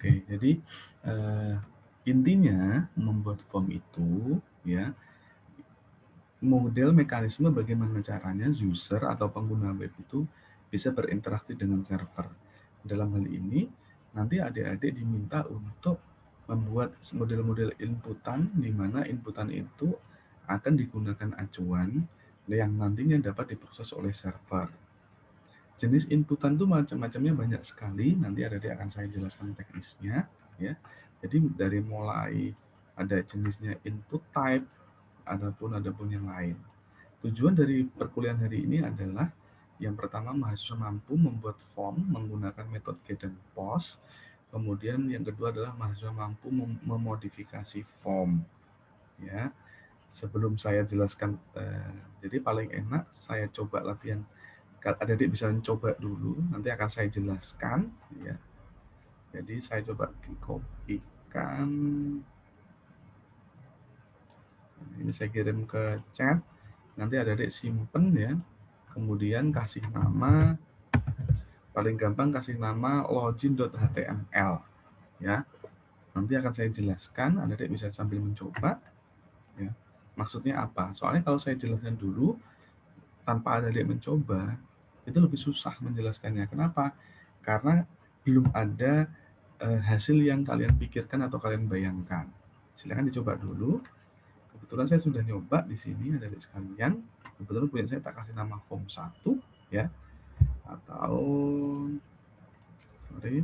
Oke, jadi eh, intinya membuat form itu ya model mekanisme bagaimana caranya user atau pengguna web itu bisa berinteraksi dengan server. Dalam hal ini, nanti adik-adik diminta untuk membuat model-model inputan di mana inputan itu akan digunakan acuan yang nantinya dapat diproses oleh server. Jenis inputan itu macam-macamnya banyak sekali, nanti adik-adik akan saya jelaskan teknisnya. Ya. Jadi dari mulai ada jenisnya input type, ada pun yang lain. Tujuan dari perkuliahan hari ini adalah yang pertama mahasiswa mampu membuat form menggunakan metode get dan post. Kemudian yang kedua adalah mahasiswa mampu memodifikasi form. Ya, sebelum saya jelaskan, jadi paling enak saya coba latihan. Adik-adik bisa mencoba dulu, nanti akan saya jelaskan. Ya, jadi saya coba dikopikan. Ini saya kirim ke chat. Nanti adik-adik simpen ya. Kemudian kasih nama, paling gampang kasih nama login.html ya. Nanti akan saya jelaskan, adik-adik bisa sambil mencoba ya. Maksudnya apa? Soalnya kalau saya jelaskan dulu tanpa adik-adik mencoba, itu lebih susah menjelaskannya. Kenapa? Karena belum ada hasil yang kalian pikirkan atau kalian bayangkan. Silakan dicoba dulu. Kebetulan saya sudah nyoba di sini adik-adik sekalian. Kebetulan punya saya tak kasih nama form 1 ya, atau sorry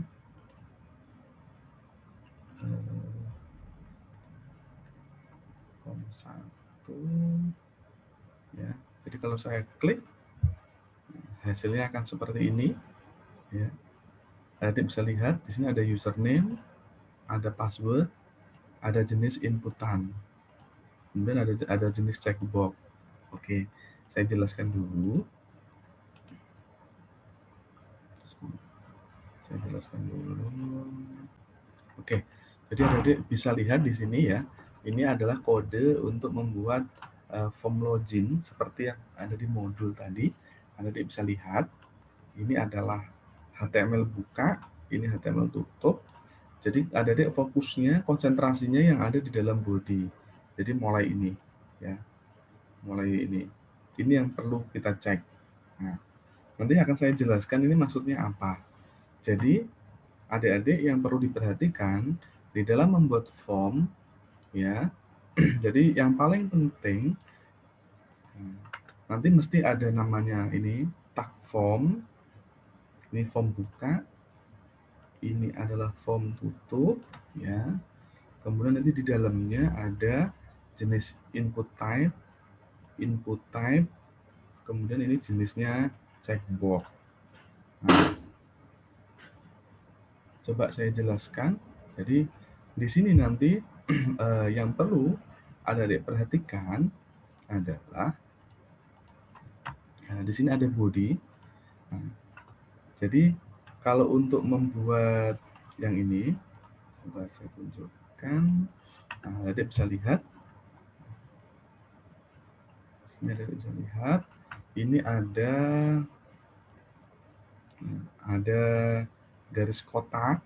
form 1 ya. Jadi kalau saya klik hasilnya akan seperti ini ya. Adik bisa lihat di sini ada username, ada password, ada jenis inputan, kemudian ada jenis checkbox. Oke, saya jelaskan dulu. Oke, jadi adik bisa lihat di sini ya. Ini adalah kode untuk membuat form login seperti yang ada di modul tadi. Adik bisa lihat. Ini adalah HTML buka, ini HTML tutup. Jadi adik fokusnya, konsentrasinya yang ada di dalam body. Jadi mulai ini, ya, mulai ini. Ini yang perlu kita cek. Nah, nanti akan saya jelaskan ini maksudnya apa. Jadi adik-adik yang perlu diperhatikan di dalam membuat form, ya. Jadi yang paling penting nanti mesti ada namanya ini tag form. Ini form buka, ini adalah form tutup ya. Kemudian nanti di dalamnya ada jenis input type, kemudian ini jenisnya checkbox. Nah, coba saya jelaskan. Jadi di sini nanti yang perlu adik-adik perhatikan adalah di sini ada body. Nah, jadi kalau untuk membuat yang ini, sebentar saya tunjukkan. Nah, adik bisa lihat. Sini adik bisa lihat. Ini ada garis kotak.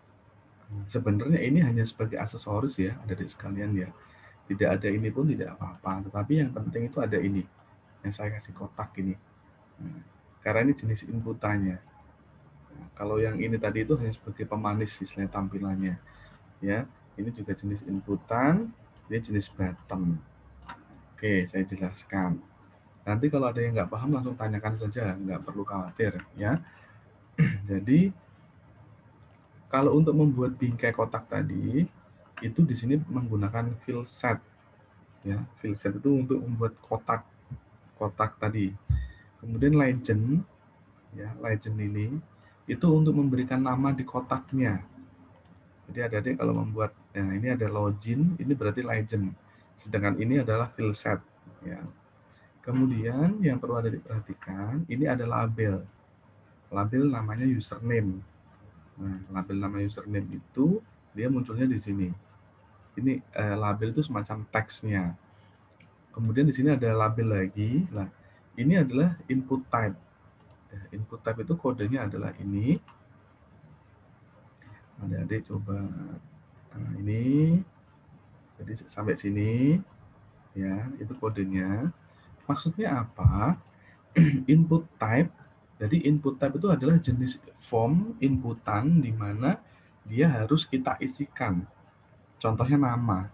Sebenarnya ini hanya sebagai aksesoris ya, adik sekalian ya. Tidak ada ini pun tidak apa-apa. Tetapi yang penting itu ada ini, yang saya kasih kotak ini. Nah, karena ini jenis inputannya. Nah, kalau yang ini tadi itu hanya sebagai pemanis istilahnya tampilannya. Ya, ini juga jenis inputan, ini jenis button. Oke, saya jelaskan. Nanti kalau ada yang nggak paham langsung tanyakan saja, nggak perlu khawatir ya. Jadi kalau untuk membuat bingkai kotak tadi, itu di sini menggunakan fill set. Ya, fill set itu untuk membuat kotak tadi. Kemudian legend, ya, legend ini itu untuk memberikan nama di kotaknya. Jadi adik-adik kalau membuat, nah ini ada login, ini berarti legend. Sedangkan ini adalah fill set. Ya. Kemudian yang perlu adik perhatikan, ini ada label. Label namanya username. Nah, label nama username itu dia munculnya di sini. Ini label itu semacam teksnya. Kemudian di sini ada label lagi. Nah, ini adalah input type. Input type itu kodenya adalah ini. Adik-adik coba ini, jadi sampai sini ya, itu kodenya. Maksudnya apa? Input type. Jadi input type itu adalah jenis form inputan di mana dia harus kita isikan. Contohnya nama.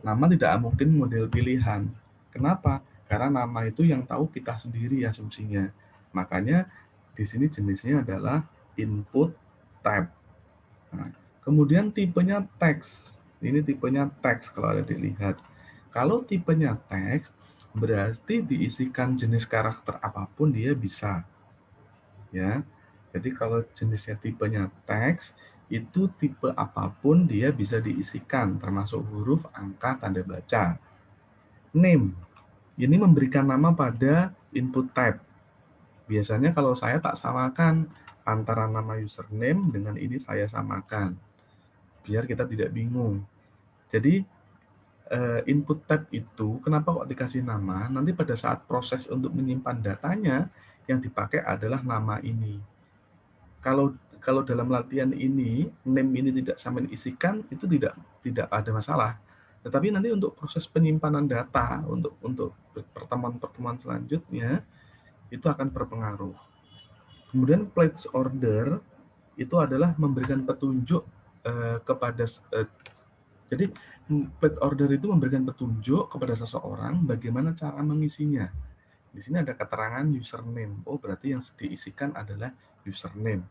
Nama tidak mungkin model pilihan. Kenapa? Karena nama itu yang tahu kita sendiri asumsinya. Makanya di sini jenisnya adalah input type. Nah, kemudian tipenya teks. Ini tipenya teks kalau ada dilihat. Kalau tipenya teks, berarti diisikan jenis karakter apapun dia bisa. Ya. Jadi kalau jenisnya tipenya teks, itu tipe apapun dia bisa diisikan, termasuk huruf, angka, tanda baca. Name, ini memberikan nama pada input type. Biasanya kalau saya tak samakan antara nama username dengan ini saya samakan, biar kita tidak bingung. Jadi input type itu kenapa kok dikasih nama? Nanti pada saat proses untuk menyimpan datanya yang dipakai adalah nama ini. Kalau dalam latihan ini name ini tidak sampai diisikan, itu tidak ada masalah. Tetapi nanti untuk proses penyimpanan data untuk pertemuan-pertemuan selanjutnya itu akan berpengaruh. Kemudian place order itu adalah memberikan petunjuk kepada jadi place order itu memberikan petunjuk kepada seseorang bagaimana cara mengisinya. Di sini ada keterangan username. Oh, berarti yang diisikan adalah username.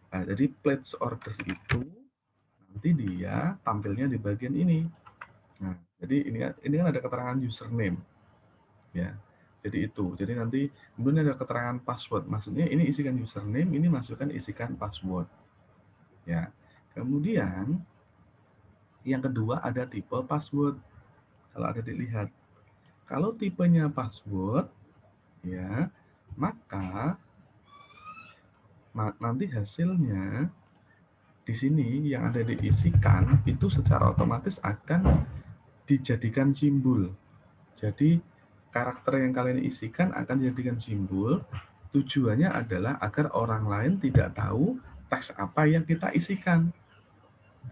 Nah, jadi place order itu nanti dia tampilnya di bagian ini. Nah, jadi ini kan ada keterangan username. Ya. Jadi itu. Jadi nanti kemudian ada keterangan password. Maksudnya ini isikan username, ini masukkan isikan password. Ya. Kemudian yang kedua ada tipe password. Kalau ada dilihat. Kalau tipenya password ya, maka nanti hasilnya di sini yang ada diisikan itu secara otomatis akan dijadikan simbol. Jadi karakter yang kalian isikan akan dijadikan simbol. Tujuannya adalah agar orang lain tidak tahu teks apa yang kita isikan.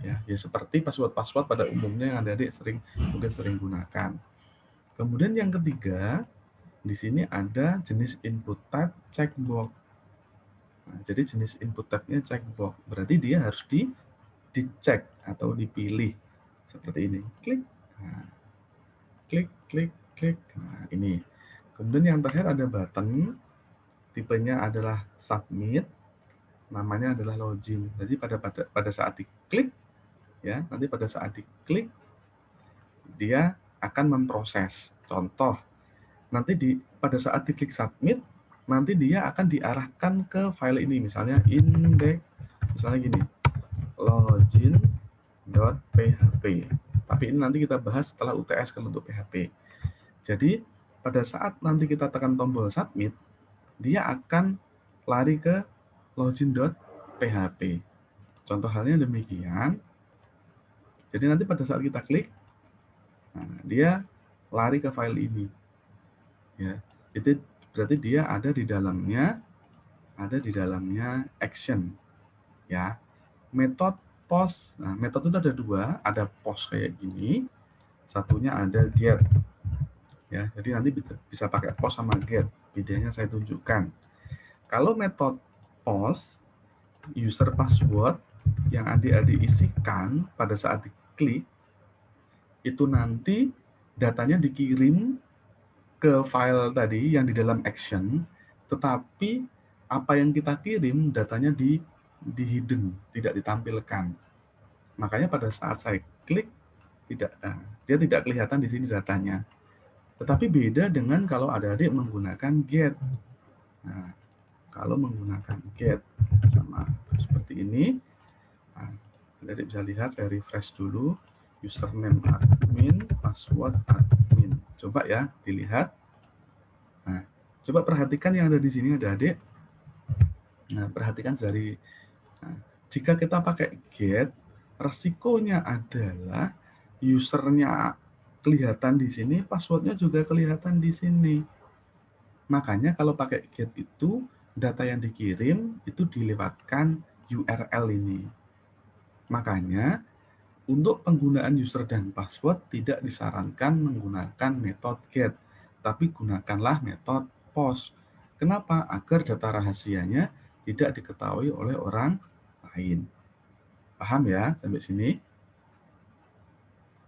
Ya seperti password-password pada umumnya yang adik mungkin sering gunakan. Kemudian yang ketiga, di sini ada jenis input type checkbox. Nah, jadi jenis input type-nya checkbox. Berarti dia harus dicek atau dipilih seperti ini. Klik. Nah, klik, klik, klik. Nah, ini. Kemudian yang terakhir ada button. Tipenya adalah submit. Namanya adalah login. Jadi pada saat diklik ya, nanti pada saat diklik dia akan memproses. Contoh, nanti pada saat diklik submit, nanti dia akan diarahkan ke file ini, misalnya index, misalnya gini, login.php. Tapi ini nanti kita bahas setelah UTS kalau untuk PHP. Jadi pada saat nanti kita tekan tombol submit, dia akan lari ke login.php. Contoh halnya demikian. Jadi nanti pada saat kita klik, nah, dia lari ke file ini. Ya, itu berarti dia ada di dalamnya action. Ya, metode post. Nah, metode itu ada dua, ada post kayak gini, satunya ada get. Ya, jadi nanti bisa pakai post sama get. Bedanya saya tunjukkan. Kalau metode post, user password yang adik-adik isikan pada saat diklik, itu nanti datanya dikirim ke file tadi yang di dalam action, tetapi apa yang kita kirim datanya di hidden, tidak ditampilkan. Makanya pada saat saya klik dia tidak kelihatan di sini datanya. Tetapi beda dengan kalau adik-adik menggunakan get. Nah, kalau menggunakan get sama seperti ini, nah, adik-adik bisa lihat, saya refresh dulu, username admin, password admin. Coba ya dilihat. Nah, coba perhatikan yang ada di sini adik-adik. Nah, perhatikan dari jika kita pakai get, resikonya adalah usernya kelihatan di sini, passwordnya juga kelihatan di sini. Makanya kalau pakai get itu, data yang dikirim itu dilewatkan URL ini. Makanya, untuk penggunaan user dan password tidak disarankan menggunakan metode get, tapi gunakanlah metode post. Kenapa? Agar data rahasianya tidak diketahui oleh orang lain. Paham ya sampai sini?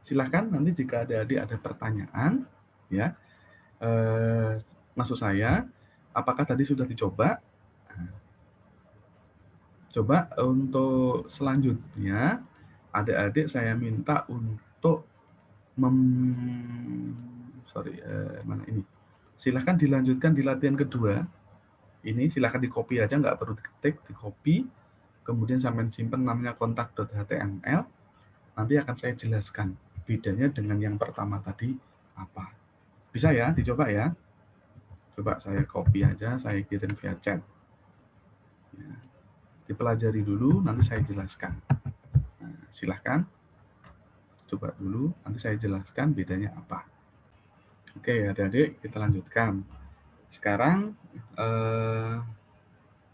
Silahkan nanti jika ada pertanyaan, ya, maksud saya, apakah tadi sudah dicoba? Coba untuk selanjutnya, adik-adik saya minta untuk mana ini? Silahkan dilanjutkan di latihan kedua. Ini silahkan di copy aja, nggak perlu diketik, di copy. Kemudian sampai simpan namanya kontak.html. Nanti akan saya jelaskan bedanya dengan yang pertama tadi apa. Bisa ya, dicoba ya. Coba saya copy aja, saya kirim via chat. Ya, dipelajari dulu, nanti saya jelaskan. Nah, silahkan coba dulu, nanti saya jelaskan bedanya apa. Oke, adik-adik, kita lanjutkan. Sekarang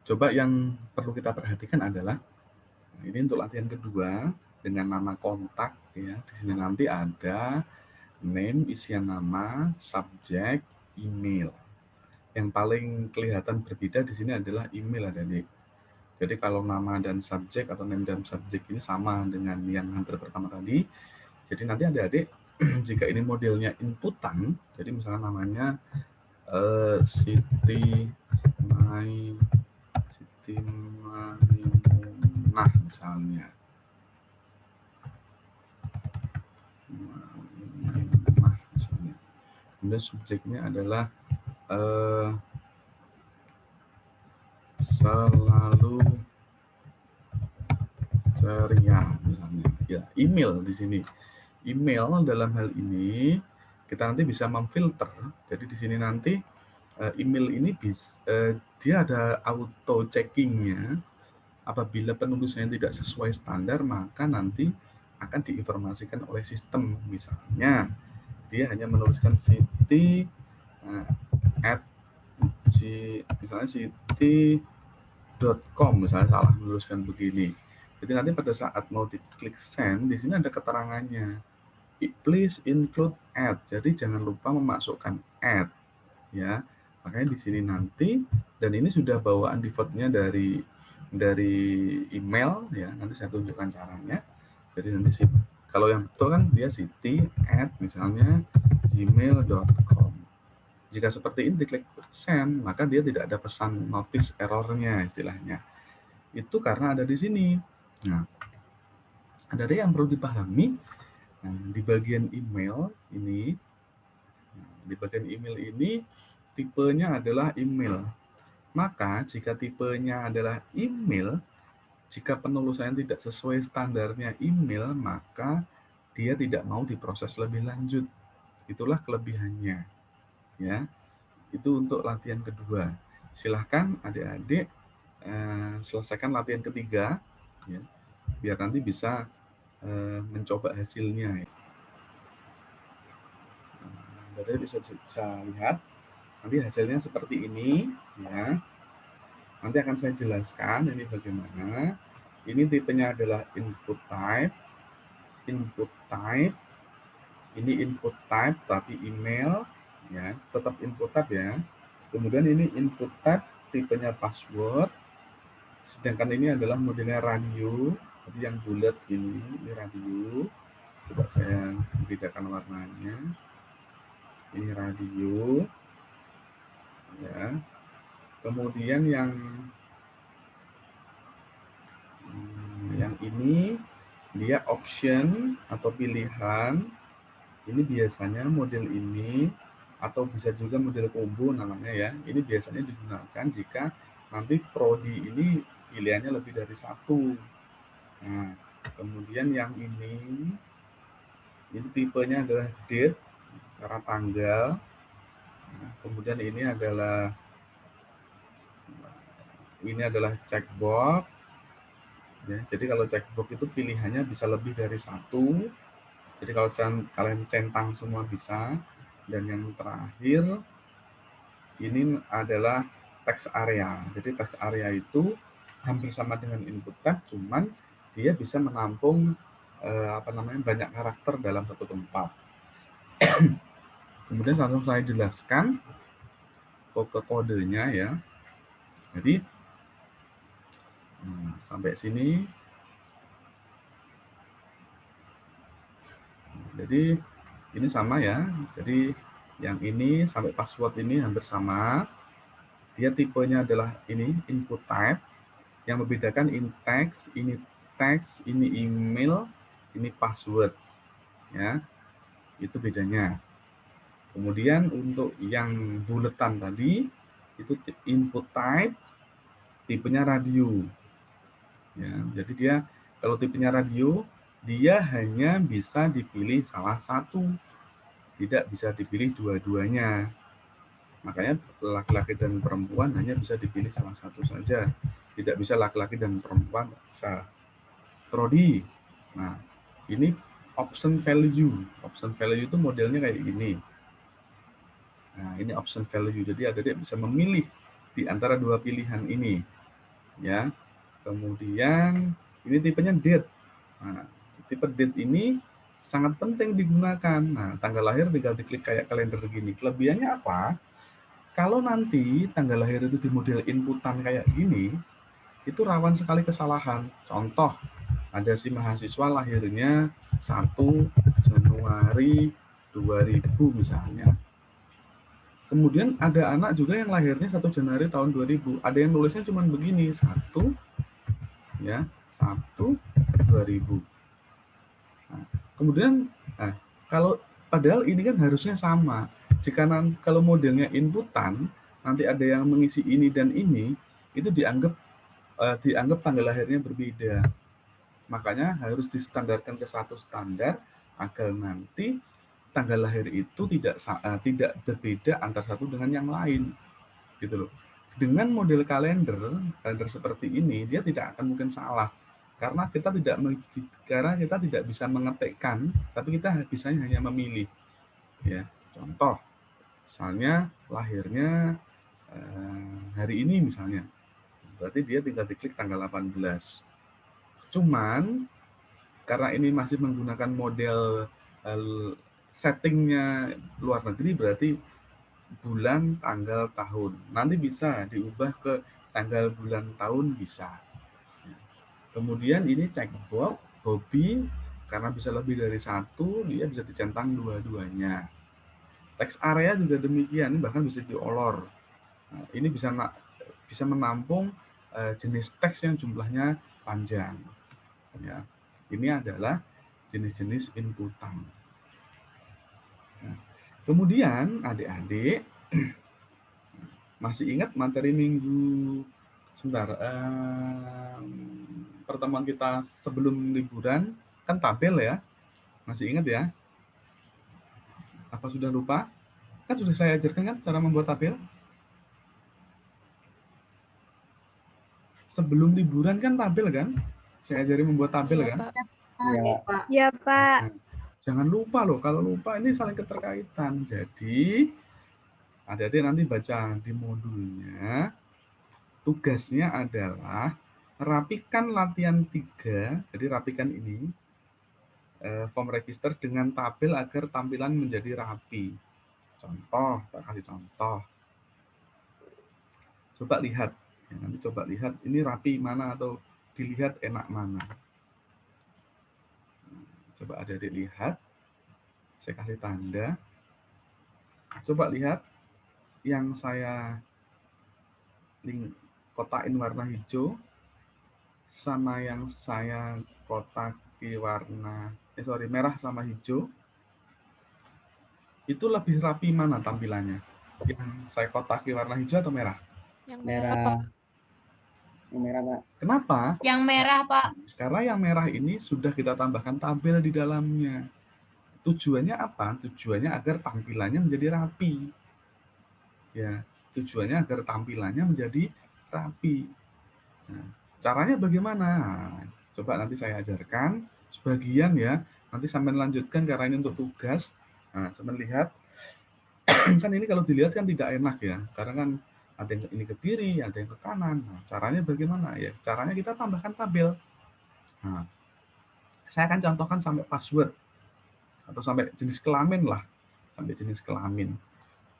coba yang perlu kita perhatikan adalah ini untuk latihan kedua dengan nama kontak ya. Di sini nanti ada name, isian nama, subjek, email. Yang paling kelihatan berbeda di sini adalah email, adik-adik. Jadi kalau nama dan subjek atau name dan subjek ini sama dengan yang hampir pertama tadi. Jadi nanti adik-adik jika ini modelnya inputan, jadi misalnya namanya Siti Maimunah misalnya. Misalnya. Kemudian subjeknya adalah selalu ceria misalnya. Ya, email di sini. Email dalam hal ini kita nanti bisa memfilter. Jadi di sini nanti email ini dia ada auto checkingnya. Apabila penulisannya tidak sesuai standar, maka nanti akan diinformasikan oleh sistem. Misalnya dia hanya menuliskan Siti at misalnya Siti.com, misalnya salah menuliskan begini. Jadi nanti pada saat mau diklik send, di sini ada keterangannya. Please include add. Jadi jangan lupa memasukkan add, ya. Makanya di sini nanti, dan ini sudah bawaan defaultnya dari email, ya. Nanti saya tunjukkan caranya. Jadi nanti kalau yang betul kan dia Siti at misalnya gmail.com. Jika seperti ini diklik send, maka dia tidak ada pesan notice errornya istilahnya. Itu karena ada di sini. Nah, ada yang perlu dipahami. Nah, di bagian email ini, tipenya adalah email. Maka jika tipenya adalah email, jika penulisannya tidak sesuai standarnya email, maka dia tidak mau diproses lebih lanjut. Itulah kelebihannya. Ya, itu untuk latihan kedua. Silahkan adik-adik selesaikan latihan ketiga, ya, biar nanti bisa mencoba hasilnya. Jadi bisa lihat nanti hasilnya seperti ini, ya. Nanti akan saya jelaskan ini bagaimana. Ini tipenya adalah input type. Ini input type tapi email, ya, tetap input type ya. Kemudian ini input type tipenya password. Sedangkan ini adalah modelnya radio, jadi yang bulat ini radio. Coba saya bedakan warnanya. Ini radio, ya. Kemudian yang ini dia option atau pilihan. Ini biasanya model ini atau bisa juga model combo namanya ya. Ini biasanya digunakan jika nanti prodi ini pilihannya lebih dari satu. Nah, kemudian yang ini tipenya adalah date, cara tanggal. Nah, kemudian ini adalah checkbox. Ya, jadi kalau checkbox itu pilihannya bisa lebih dari satu. Jadi kalau kalian centang semua bisa. Dan yang terakhir ini adalah text area. Jadi text area itu hampir sama dengan input tab, cuman dia bisa menampung banyak karakter dalam satu tempat. Kemudian langsung saya jelaskan kodenya ya. Jadi sampai sini. Jadi ini sama ya. Jadi yang ini sampai password ini hampir sama. Dia tipenya adalah ini input type. Yang membedakan ini text, ini email, ini password. Ya, itu bedanya. Kemudian untuk yang buletan tadi itu input type, tipenya radio. Ya, jadi dia kalau tipenya radio, dia hanya bisa dipilih salah satu, tidak bisa dipilih dua-duanya. Makanya laki-laki dan perempuan hanya bisa dipilih salah satu saja, tidak bisa laki-laki dan perempuan bisa. Prodi. Nah, ini option value. Option value itu modelnya kayak gini. Nah, ini option value. Jadi adik-adik bisa memilih di antara dua pilihan ini. Ya. Kemudian ini tipenya date. Nah, tipe date ini sangat penting digunakan. Nah, tanggal lahir tinggal diklik kayak kalender gini. Kelebihannya apa? Kalau nanti tanggal lahir itu di model inputan kayak gini, itu rawan sekali kesalahan. Contoh, ada si mahasiswa lahirnya 1 Januari 2000 misalnya. Kemudian ada anak juga yang lahirnya 1 Januari tahun 2000. Ada yang nulisnya cuma begini, 1 2000. Nah, kemudian kalau padahal ini kan harusnya sama. Jika kalau modelnya inputan, nanti ada yang mengisi ini dan ini, itu dianggap tanggal lahirnya berbeda. Makanya harus distandarkan ke satu standar agar nanti tanggal lahir itu tidak berbeda antara satu dengan yang lain, gitu loh. Dengan model kalender seperti ini, dia tidak akan mungkin salah karena kita tidak bisa mengetikkan, tapi kita bisa hanya memilih. Ya, contoh, misalnya lahirnya hari ini misalnya, berarti dia tinggal diklik tanggal 18. Cuman karena ini masih menggunakan model settingnya luar negeri, berarti bulan, tanggal, tahun. Nanti bisa diubah ke tanggal, bulan, tahun bisa. Kemudian ini checkbox, hobi, karena bisa lebih dari satu, dia bisa dicentang dua-duanya. Text area juga demikian, bahkan bisa diolor. Nah, ini bisa menampung jenis teks yang jumlahnya panjang. Ya, ini adalah jenis-jenis inputan. Nah, kemudian adik-adik masih ingat materi minggu pertemuan kita sebelum liburan kan tabel ya, masih ingat ya? Apa sudah lupa? Kan sudah saya ajarkan kan cara membuat tabel? Sebelum liburan kan tabel kan? Saya ajari membuat tabel kan? Iya, Pak. Iya, Pak. Nah, jangan lupa loh, kalau lupa ini saling keterkaitan. Jadi, adik-adik nanti baca di modulnya, tugasnya adalah rapikan latihan 3, jadi rapikan ini, form register dengan tabel agar tampilan menjadi rapi. Contoh, saya kasih contoh. Coba lihat, ya, nanti coba lihat ini rapi mana atau dilihat enak mana. Coba adik-adik lihat, saya kasih tanda. Coba lihat yang saya kotakin warna hijau sama yang saya kotaki warna merah sama hijau. Itu lebih rapi mana tampilannya? Yang saya kotaki warna hijau atau merah? Yang merah, Pak. Yang merah, Pak. Kenapa? Yang merah, Pak. Karena yang merah ini sudah kita tambahkan tabel di dalamnya. Tujuannya apa? Tujuannya agar tampilannya menjadi rapi. Ya, tujuannya agar tampilannya menjadi rapi. Nah, caranya bagaimana? Nah, coba nanti saya ajarkan sebagian ya. Nanti sampai lanjutkan karena ini untuk tugas. Nah, sampai lihat. Kan ini kalau dilihat kan tidak enak ya. Karena kan ada yang ini ke kiri, ada yang ke kanan. Nah, caranya bagaimana ya? Caranya kita tambahkan tabel. Nah, saya akan contohkan sampai password atau sampai jenis kelamin lah, sampai jenis kelamin.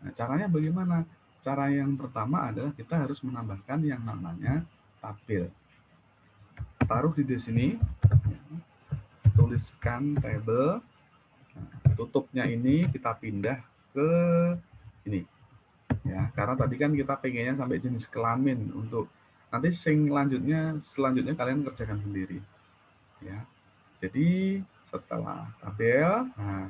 Nah, caranya bagaimana? Cara yang pertama adalah kita harus menambahkan yang namanya tabel. Taruh di sini, tuliskan tabel. Nah, tutupnya ini kita pindah ke ini, ya. Karena tadi kan kita pengennya sampai jenis kelamin untuk nanti selanjutnya kalian kerjakan sendiri, ya. Jadi setelah tabel, nah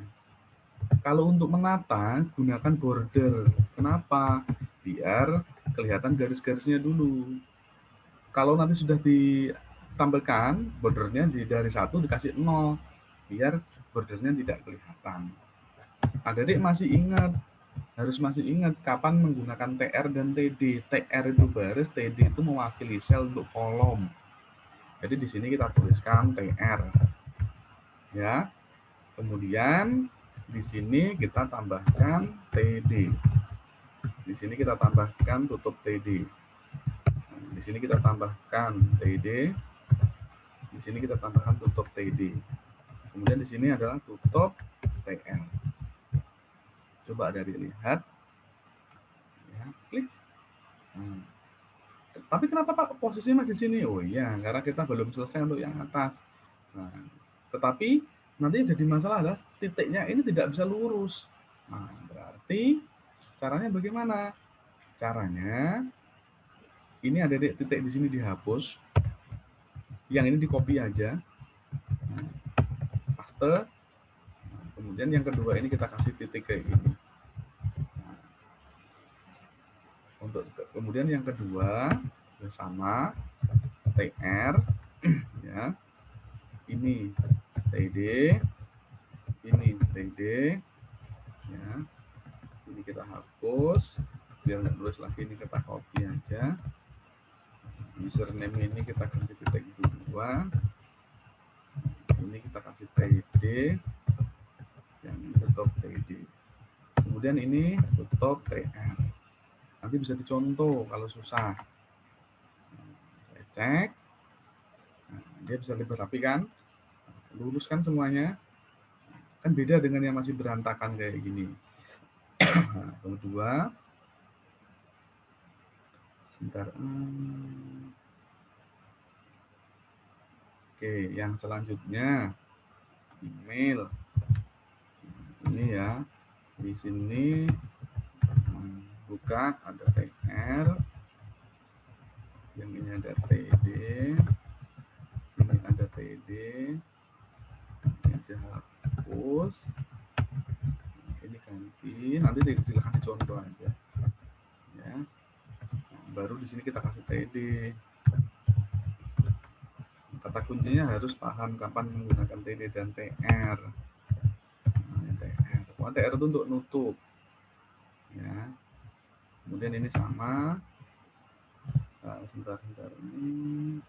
kalau untuk menata gunakan border. Kenapa? Biar kelihatan garis-garisnya dulu. Kalau nanti sudah ditampilkan bordernya dari 1 dikasih 0, biar bordernya tidak kelihatan. Adik-adik harus masih ingat kapan menggunakan TR dan TD. TR itu baris, TD itu mewakili sel untuk kolom. Jadi di sini kita tuliskan TR, ya. Kemudian di sini kita tambahkan TD. Di sini kita tambahkan tutup TD. Di sini kita tambahkan TD. Di sini kita tambahkan tutup TD. Kemudian di sini adalah tutup TR. Coba dari lihat. Ya, klik. Nah, tapi kenapa Pak posisinya di sini? Oh iya, karena kita belum selesai untuk yang atas. Nah, tetapi nanti jadi masalah adalah titiknya ini tidak bisa lurus. Nah, berarti caranya bagaimana? Caranya ini ada titik di sini dihapus. Yang ini di copy aja. Nah, paste. Nah, kemudian yang kedua ini kita kasih titik kayak gini. Nah, untuk kemudian yang kedua sama TR, ya. Ini TD, ini TD, ya. Ini kita hapus, biar nggak tulis lagi, ini kita copy aja. Username ini kita ganti titik 2. Ini kita kasih TD, yang ini tutup TD. Kemudian ini tutup TR. Nanti bisa dicontoh kalau susah. Saya cek. Nah, dia bisa lebih rapi kan? Luruskan semuanya. Kan beda dengan yang masih berantakan kayak gini. Nah, kedua, sebentar. Oke, yang selanjutnya email. Ini ya, di sini buka ada TR, yang ini ada TD, ini ada TD, ini dihapus, ini ganti, nanti silahkan dicontoh aja, ya. Nah, baru di sini kita kasih TD. Kata kuncinya harus paham kapan menggunakan TD dan TR. Nah, TR. Pokoknya TR itu untuk nutup, ya. Kemudian ini sama. Sebentar ini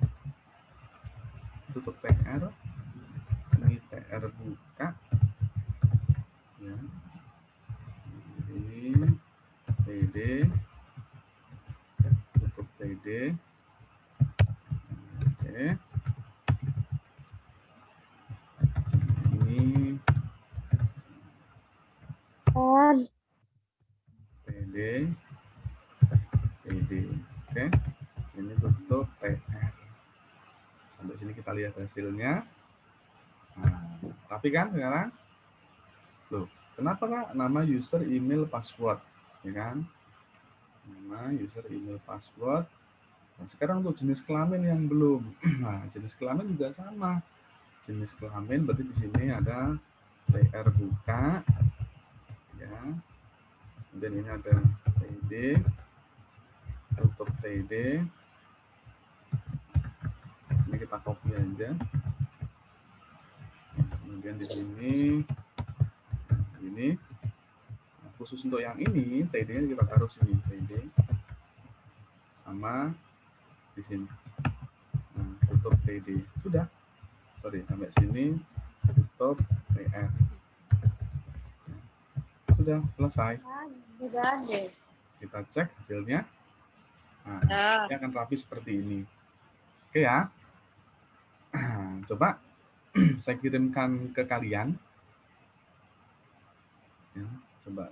tutup TR, ini TR buka, ya. Ini TD, tutup TD, oke. Ini TD, TD, oke. Ini tutup TR. Sampai sini kita lihat hasilnya. Nah, tapi kan sekarang, loh, kenapa Kak? Nama user, email, password, ya kan? Nama user, email, password. Nah, sekarang untuk jenis kelamin yang belum. Nah, jenis kelamin juga sama. Jenis kelamin berarti di sini ada TR buka, ya. Kemudian ini ada TD, tutup TD. Ini kita copy aja. Kemudian di sini, ini khusus untuk yang ini TD-nya kita taruh sini, TD sama di sini. Nah, tutup TD sudah. Sorry, sampai sini tutup TR. Sudah selesai. Kita cek hasilnya. Nah, ini akan rapi seperti ini. Oke ya. Coba saya kirimkan ke kalian. Ya, coba